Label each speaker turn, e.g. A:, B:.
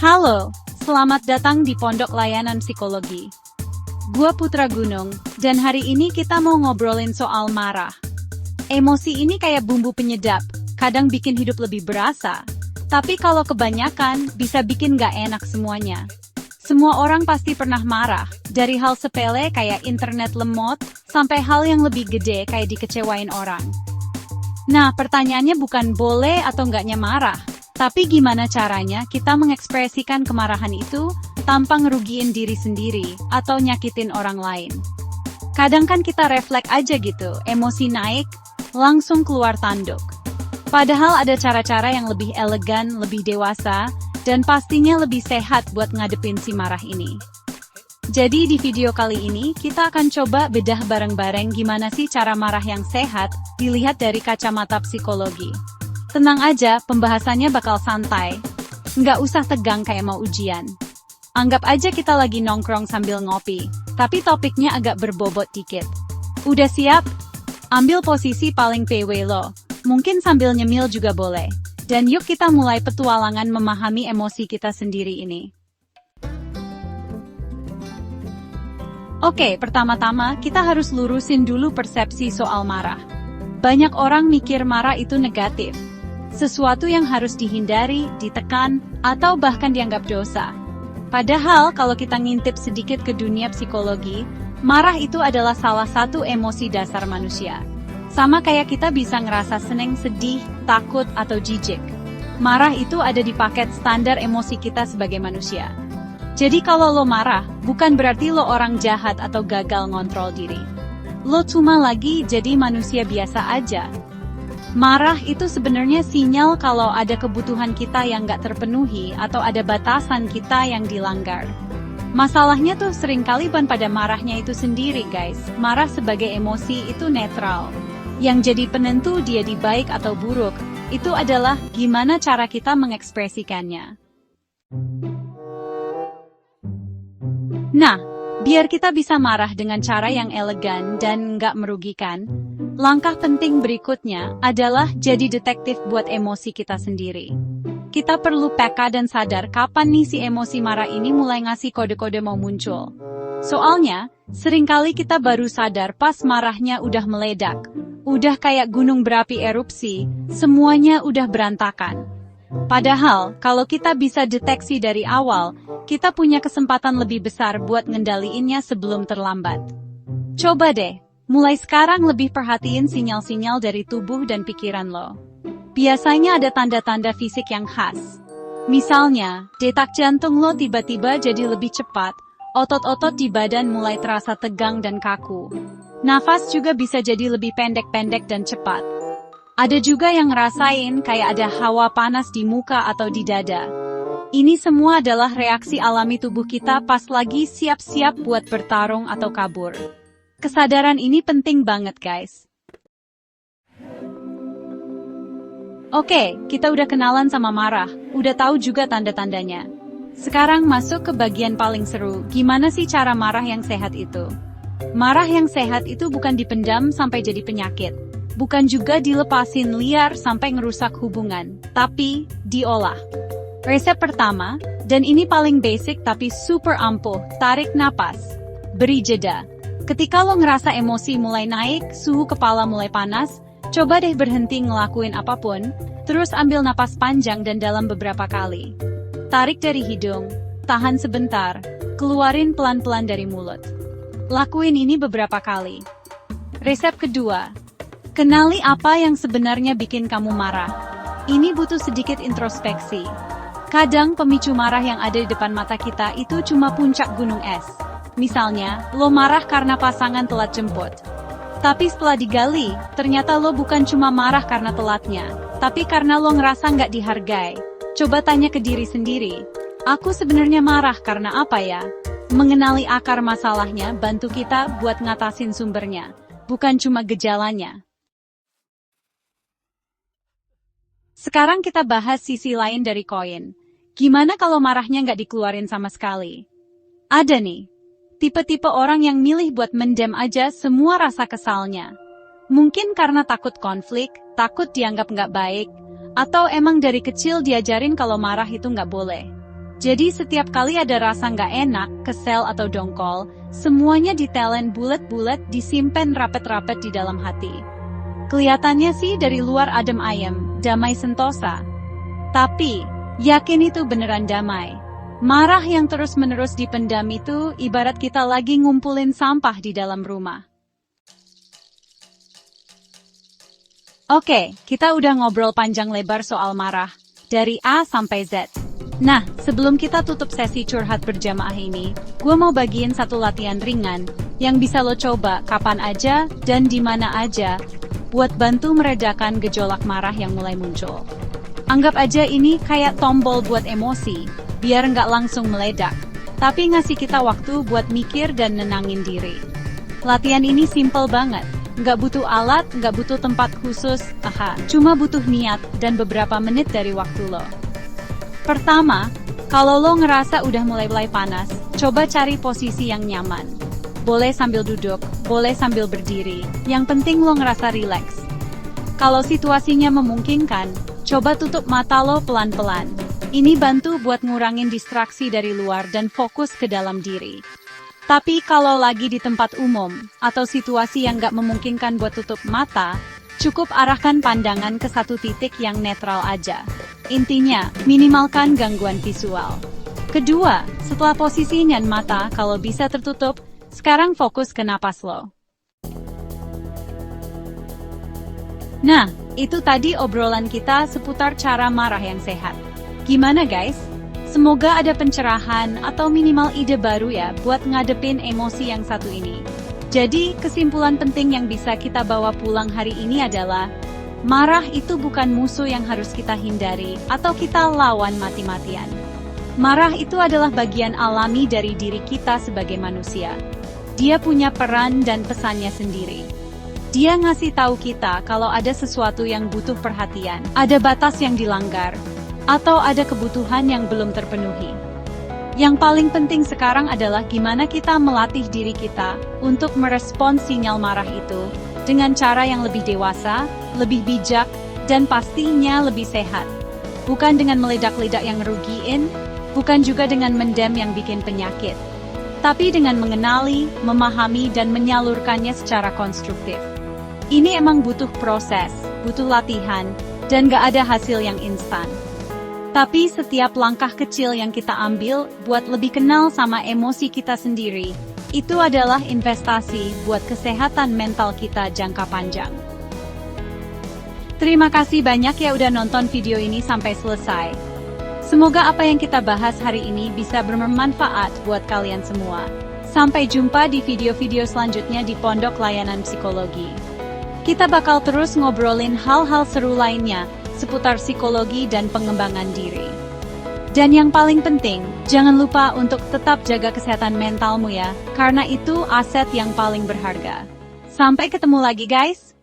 A: Halo, selamat datang di Pondok Layanan Psikologi. Gua Putra Gunung, dan hari ini kita mau ngobrolin soal marah. Emosi ini kayak bumbu penyedap, kadang bikin hidup lebih berasa. Tapi kalau kebanyakan, bisa bikin gak enak semuanya. Semua orang pasti pernah marah, dari hal sepele kayak internet lemot, sampai hal yang lebih gede kayak dikecewain orang. Nah, pertanyaannya bukan boleh atau enggaknya marah, tapi gimana caranya kita mengekspresikan kemarahan itu tanpa ngerugiin diri sendiri atau nyakitin orang lain. Kadang kan kita refleks aja gitu, emosi naik, langsung keluar tanduk. Padahal ada cara-cara yang lebih elegan, lebih dewasa, dan pastinya lebih sehat buat ngadepin si marah ini. Jadi di video kali ini, kita akan coba bedah bareng-bareng gimana sih cara marah yang sehat, dilihat dari kacamata psikologi. Tenang aja, pembahasannya bakal santai. Nggak usah tegang kayak mau ujian. Anggap aja kita lagi nongkrong sambil ngopi, tapi topiknya agak berbobot dikit. Udah siap? Ambil posisi paling PW lo. Mungkin sambil nyemil juga boleh. Dan yuk kita mulai petualangan memahami emosi kita sendiri ini. Oke, pertama-tama kita harus lurusin dulu persepsi soal marah. Banyak orang mikir marah itu negatif. Sesuatu yang harus dihindari, ditekan, atau bahkan dianggap dosa. Padahal kalau kita ngintip sedikit ke dunia psikologi, marah itu adalah salah satu emosi dasar manusia. Sama kayak kita bisa ngerasa seneng, sedih, takut, atau jijik. Marah itu ada di paket standar emosi kita sebagai manusia. Jadi kalau lo marah, bukan berarti lo orang jahat atau gagal ngontrol diri. Lo cuma lagi jadi manusia biasa aja. Marah itu sebenarnya sinyal kalau ada kebutuhan kita yang gak terpenuhi atau ada batasan kita yang dilanggar. Masalahnya tuh seringkali bukan pada marahnya itu sendiri guys. Marah sebagai emosi itu netral. Yang jadi penentu dia di baik atau buruk, itu adalah gimana cara kita mengekspresikannya. Nah, biar kita bisa marah dengan cara yang elegan dan nggak merugikan, langkah penting berikutnya adalah jadi detektif buat emosi kita sendiri. Kita perlu peka dan sadar kapan nih si emosi marah ini mulai ngasih kode-kode mau muncul. Soalnya, seringkali kita baru sadar pas marahnya udah meledak. Udah kayak gunung berapi erupsi, semuanya udah berantakan. Padahal, kalau kita bisa deteksi dari awal, kita punya kesempatan lebih besar buat ngendaliinnya sebelum terlambat. Coba deh, mulai sekarang lebih perhatiin sinyal-sinyal dari tubuh dan pikiran lo. Biasanya ada tanda-tanda fisik yang khas. Misalnya, detak jantung lo tiba-tiba jadi lebih cepat, otot-otot di badan mulai terasa tegang dan kaku. Nafas juga bisa jadi lebih pendek-pendek dan cepat. Ada juga yang ngerasain kayak ada hawa panas di muka atau di dada. Ini semua adalah reaksi alami tubuh kita pas lagi siap-siap buat bertarung atau kabur. Kesadaran ini penting banget guys. Oke, kita udah kenalan sama marah, udah tahu juga tanda-tandanya. Sekarang masuk ke bagian paling seru, gimana sih cara marah yang sehat itu? Marah yang sehat itu bukan dipendam sampai jadi penyakit. Bukan juga dilepasin liar sampai ngerusak hubungan, tapi diolah. Resep pertama, dan ini paling basic tapi super ampuh, tarik napas. Beri jeda. Ketika lo ngerasa emosi mulai naik, suhu kepala mulai panas, coba deh berhenti ngelakuin apapun, terus ambil napas panjang dan dalam beberapa kali. Tarik dari hidung, tahan sebentar, keluarin pelan-pelan dari mulut. Lakuin ini beberapa kali. Resep kedua, kenali apa yang sebenarnya bikin kamu marah. Ini butuh sedikit introspeksi. Kadang pemicu marah yang ada di depan mata kita itu cuma puncak gunung es. Misalnya, lo marah karena pasangan telat jemput. Tapi setelah digali, ternyata lo bukan cuma marah karena telatnya, tapi karena lo ngerasa nggak dihargai. Coba tanya ke diri sendiri, aku sebenarnya marah karena apa ya? Mengenali akar masalahnya bantu kita buat ngatasin sumbernya, bukan cuma gejalanya. Sekarang kita bahas sisi lain dari koin. Gimana kalau marahnya nggak dikeluarin sama sekali? Ada nih, tipe-tipe orang yang milih buat mendem aja semua rasa kesalnya. Mungkin karena takut konflik, takut dianggap nggak baik, atau emang dari kecil diajarin kalau marah itu nggak boleh. Jadi setiap kali ada rasa nggak enak, kesel atau dongkol, semuanya ditelen bulat-bulat disimpan rapet-rapet di dalam hati. Kelihatannya sih dari luar adem ayem, damai sentosa. Tapi, yakin itu beneran damai. Marah yang terus-menerus dipendam itu ibarat kita lagi ngumpulin sampah di dalam rumah. Oke, kita udah ngobrol panjang lebar soal marah, dari A sampai Z. Nah, sebelum kita tutup sesi curhat berjamaah ini, gue mau bagiin satu latihan ringan yang bisa lo coba kapan aja dan di mana aja buat bantu meredakan gejolak marah yang mulai muncul. Anggap aja ini kayak tombol buat emosi, biar nggak langsung meledak, tapi ngasih kita waktu buat mikir dan nenangin diri. Latihan ini simple banget, nggak butuh alat, nggak butuh tempat khusus, cuma butuh niat dan beberapa menit dari waktu lo. Pertama, kalau lo ngerasa udah mulai panas, coba cari posisi yang nyaman. Boleh sambil duduk, boleh sambil berdiri, yang penting lo ngerasa rileks. Kalau situasinya memungkinkan, coba tutup mata lo pelan-pelan. Ini bantu buat ngurangin distraksi dari luar dan fokus ke dalam diri. Tapi kalau lagi di tempat umum, atau situasi yang nggak memungkinkan buat tutup mata, cukup arahkan pandangan ke satu titik yang netral aja. Intinya, minimalkan gangguan visual. Kedua, setelah posisi nyan mata kalau bisa tertutup, sekarang fokus ke napas lo. Nah, itu tadi obrolan kita seputar cara marah yang sehat. Gimana guys? Semoga ada pencerahan atau minimal ide baru ya buat ngadepin emosi yang satu ini. Jadi, kesimpulan penting yang bisa kita bawa pulang hari ini adalah marah itu bukan musuh yang harus kita hindari atau kita lawan mati-matian. Marah itu adalah bagian alami dari diri kita sebagai manusia. Dia punya peran dan pesannya sendiri. Dia ngasih tahu kita kalau ada sesuatu yang butuh perhatian, ada batas yang dilanggar, atau ada kebutuhan yang belum terpenuhi. Yang paling penting sekarang adalah gimana kita melatih diri kita untuk merespons sinyal marah itu dengan cara yang lebih dewasa, lebih bijak, dan pastinya lebih sehat. Bukan dengan meledak-ledak yang ngerugiin, bukan juga dengan mendem yang bikin penyakit. Tapi dengan mengenali, memahami, dan menyalurkannya secara konstruktif. Ini emang butuh proses, butuh latihan, dan gak ada hasil yang instan. Tapi setiap langkah kecil yang kita ambil buat lebih kenal sama emosi kita sendiri, itu adalah investasi buat kesehatan mental kita jangka panjang. Terima kasih banyak ya udah nonton video ini sampai selesai. Semoga apa yang kita bahas hari ini bisa bermanfaat buat kalian semua. Sampai jumpa di video-video selanjutnya di Pondok Layanan Psikologi. Kita bakal terus ngobrolin hal-hal seru lainnya seputar psikologi dan pengembangan diri. Dan yang paling penting, jangan lupa untuk tetap jaga kesehatan mentalmu ya, karena itu aset yang paling berharga. Sampai ketemu lagi guys!